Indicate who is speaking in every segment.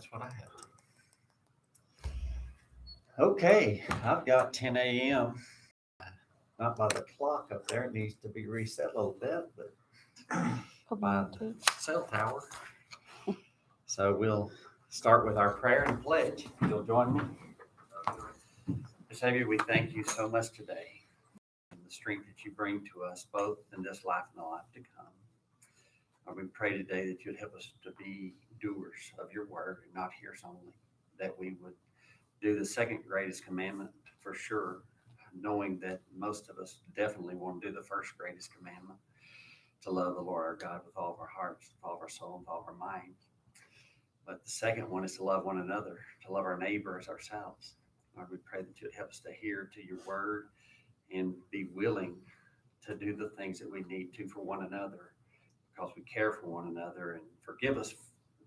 Speaker 1: That's what I have. Okay, I've got 10 a.m. Not by the clock up there. It needs to be reset a little bit, but by the cell tower. So we'll start with our prayer and pledge. You'll join me. Savior, we thank you so much today and the strength that you bring to us both in this life and the life to come. Lord, we pray today that you'd help us to be doers of your word and not hearers only, that we would do the second greatest commandment for sure, knowing that most of us definitely want to do the first greatest commandment, to love the Lord our God with all of our hearts, with all of our soul, with all of our mind. But the second one is to love one another, to love our neighbor as ourselves. Lord, we pray that you'd help us to hear to your word and be willing to do the things that we need to for one another, because we care for one another, and forgive us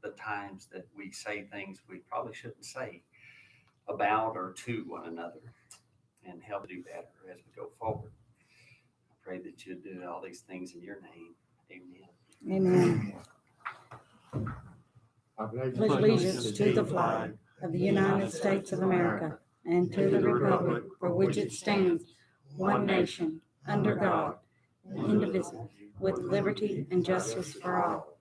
Speaker 1: the times that we say things we probably shouldn't say about or to one another, and help do better as we go forward. I pray that you do all these things in your name. Amen.
Speaker 2: Amen. I pledge allegiance to the flag of the United States of America and to the republic for which it stands, one nation, under God, indivisible, with liberty and justice for all.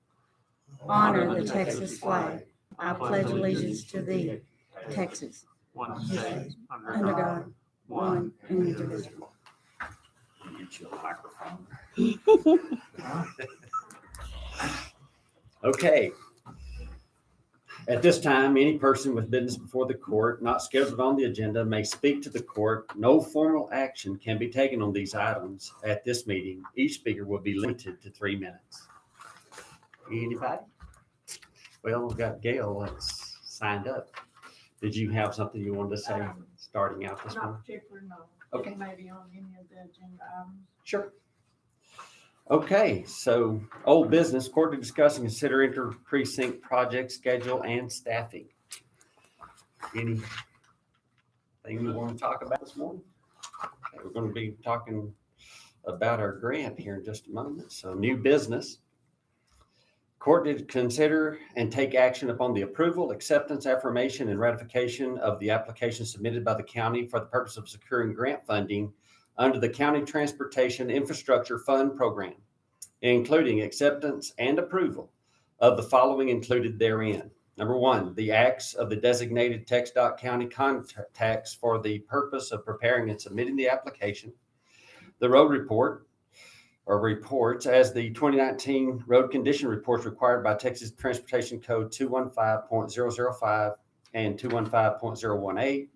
Speaker 2: Honor the Texas flag. I pledge allegiance to thee, Texas, one state, under God, one and indivisible.
Speaker 1: Get you a microphone. Okay. At this time, any person with business before the court not scheduled on the agenda may speak to the court. No formal action can be taken on these items at this meeting. Each speaker will be limited to 3 minutes. Anybody? Well, we've got Gail that's signed up. Did you have something you wanted to say starting out this morning?
Speaker 3: Not particular, no.
Speaker 1: Okay.
Speaker 3: It may be on any of the agenda items.
Speaker 1: Sure. Okay, so old business, court to discuss and consider inter-precinct project schedule and staffing. Anything you want to talk about this morning? Okay, we're going to be talking about our grant here in just a moment. So new business. Court to consider and take action upon the approval, acceptance, affirmation, and ratification of the application submitted by the county for the purpose of securing grant funding under the County Transportation Infrastructure Fund program, including acceptance and approval of the following included therein. Number one, the acts of the designated TxDOT county contacts for the purpose of preparing and submitting the application, the road report or reports as the 2019 road condition reports required by Texas Transportation Code 215.005 and 215.018.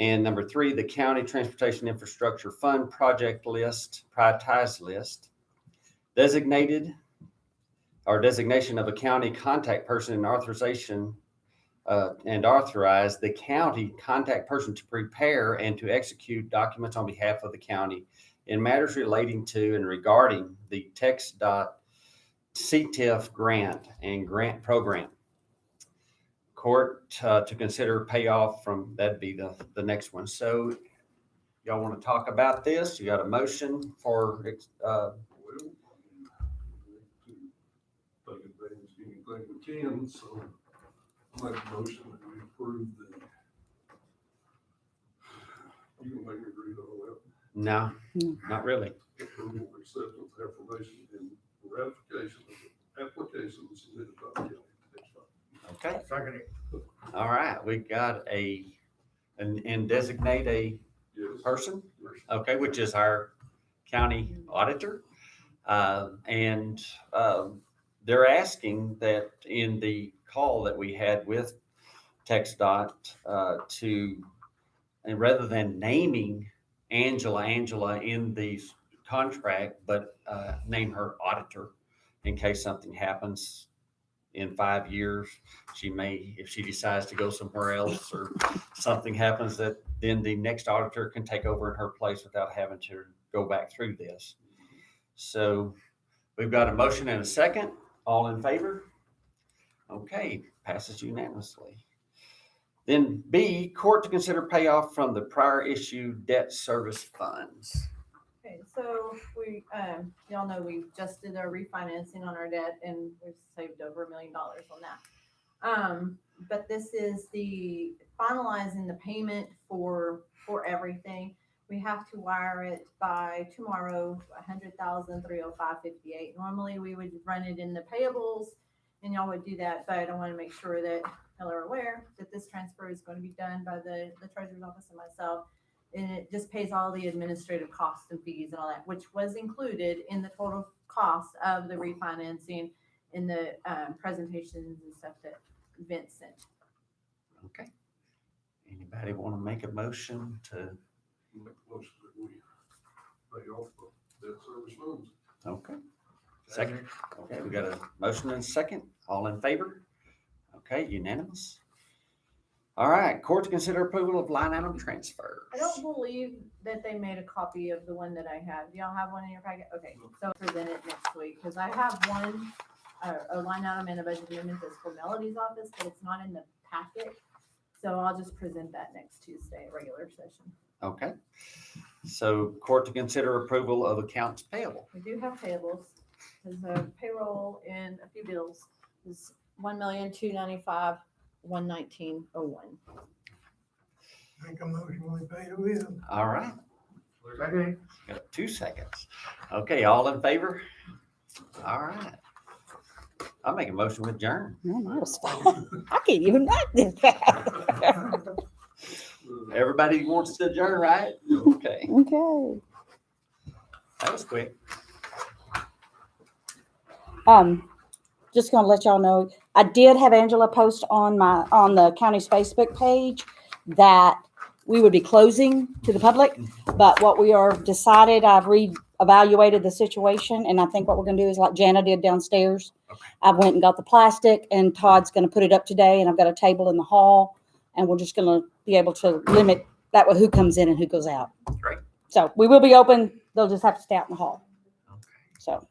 Speaker 1: And number three, the County Transportation Infrastructure Fund project list, prioritized list, designation of a county contact person and authorization and authorize the county contact person to prepare and to execute documents on behalf of the county in matters relating to and regarding the TxDOT CTIF grant and grant program. Court to consider payoff from, that'd be the next one. So y'all want to talk about this? You got a motion for
Speaker 4: Take advantage of anything we can, so I make a motion that we approve the. You can make me read all that.
Speaker 1: No, not really.
Speaker 4: Approval, acceptance, affirmation, and ratification of the application submitted by the county.
Speaker 1: Okay. All right, we got and designate a
Speaker 4: Yes.
Speaker 1: person, okay, which is our county auditor. And they're asking that in the call that we had with TxDOT and rather than naming Angela in the contract, but name her auditor in case something happens in 5 years. She may, if she decides to go somewhere else or something happens, that then the next auditor can take over in her place without having to go back through this. So we've got a motion and a second. All in favor? Okay, passes unanimously. Then B, court to consider payoff from the prior issue debt service funds.
Speaker 3: Okay, so we, y'all know we just did our refinancing on our debt and we've saved over $1 million on that. but this is the finalizing the payment for everything. We have to wire it by tomorrow, 100,305.58. Normally, we would run it in the payables, and y'all would do that, but I want to make sure that y'all are aware that this transfer is going to be done by the treasurer's office and myself, and it just pays all the administrative costs and fees and all that, which was included in the total cost of the refinancing in the presentations and stuff that Vince sent.
Speaker 1: Okay. Anybody want to make a motion to,
Speaker 4: Make a motion that we pay off the debt service funds.
Speaker 1: okay. Second, okay, we got a motion and a second. All in favor? Okay, unanimous. All right, court to consider approval of line item transfers.
Speaker 3: I don't believe that they made a copy of the one that I have. Do y'all have one in your packet? Okay, so present it next week, because I have one, a line item and a budget amendment that's for Melody's office, but it's not in the packet. So I'll just present that next Tuesday, at regular session.
Speaker 1: Okay. So court to consider approval of accounts payable.
Speaker 3: We do have payables. There's a payroll and a few bills. Is 1,295,119.01.
Speaker 5: Make a motion, we pay the bill.
Speaker 1: All right,
Speaker 5: Second.
Speaker 1: got 2 seconds. Okay, all in favor? All right. I'll make a motion with adjourn.
Speaker 2: No, that was fun. I can't even write this fast.
Speaker 1: Everybody wants to adjourn, right? Okay,
Speaker 2: Okay.
Speaker 1: that was quick.
Speaker 2: Just gonna let y'all know, I did have Angela post on the county's Facebook page that we would be closing to the public, but what we are decided, I've reevaluated the situation, and I think what we're gonna do is like Jana did downstairs.
Speaker 1: Okay.
Speaker 2: I went and got the plastic, and Todd's gonna put it up today, and I've got a table in the hall, and we're just gonna be able to limit that way who comes in and who goes out.
Speaker 1: Great.
Speaker 2: So we will be open, they'll just have to stay out in the hall,
Speaker 1: Okay.
Speaker 2: so.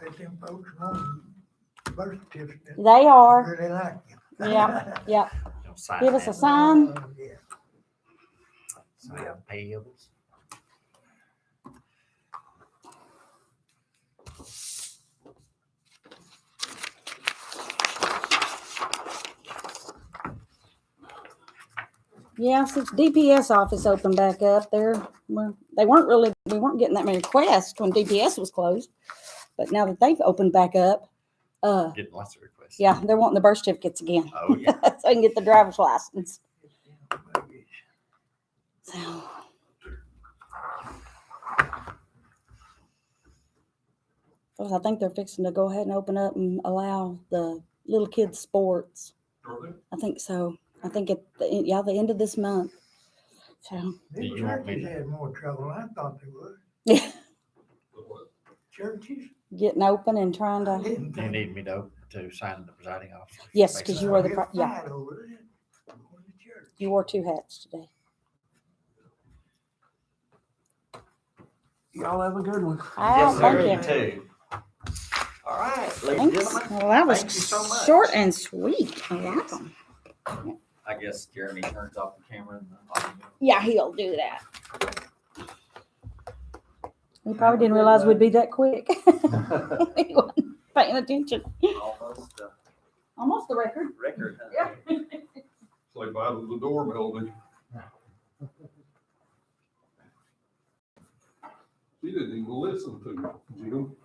Speaker 5: Let them folks know birth certificate.
Speaker 2: They are,
Speaker 5: Really like you.
Speaker 2: yeah, yeah.
Speaker 1: Don't sign
Speaker 2: Give us a
Speaker 1: that.
Speaker 2: sign.
Speaker 5: Yeah.
Speaker 1: Sign payables.
Speaker 2: Yeah, since DPS office opened back up there, we weren't getting that many requests when DPS was closed. But now that they've opened back up,
Speaker 1: Getting lots of requests.
Speaker 2: yeah, they're wanting the birth certificates again.
Speaker 1: Oh, yeah.
Speaker 2: So I can get the driver's license. So, well, I think they're fixing to go ahead and open up and allow the little kids' sports.
Speaker 4: Are they?
Speaker 2: I think so. I think at the end of this month. So,
Speaker 1: Do
Speaker 5: These
Speaker 1: you want me
Speaker 5: churches
Speaker 1: to-
Speaker 5: had more trouble than I thought they would.
Speaker 2: yeah,
Speaker 4: The what?
Speaker 5: Churches.
Speaker 2: getting open and trying
Speaker 5: I
Speaker 2: to,
Speaker 5: didn't
Speaker 1: Do you
Speaker 5: think.
Speaker 1: need me to sign the presiding officer?
Speaker 2: yes, because you were the,
Speaker 5: They'll
Speaker 2: yeah,
Speaker 5: fight over it. Going to church.
Speaker 2: you wore 2 hats today.
Speaker 5: Y'all have a good one.
Speaker 2: Ah,
Speaker 1: Yes,
Speaker 2: thank
Speaker 1: sir,
Speaker 2: you.
Speaker 1: you too. All right, ladies and
Speaker 2: Thanks.
Speaker 1: gentlemen.
Speaker 2: Well, that was
Speaker 1: thank you so much.
Speaker 2: short and sweet. I like 'em.
Speaker 1: I guess Jeremy turns off the camera. And the audio.
Speaker 2: Yeah, he'll do that. He probably didn't realize we'd be that quick. He wasn't paying attention.
Speaker 1: Almost
Speaker 2: Almost the record.
Speaker 1: record. Huh?
Speaker 2: Yeah.
Speaker 4: It's like by the doorbell. She didn't even listen to you, Jim.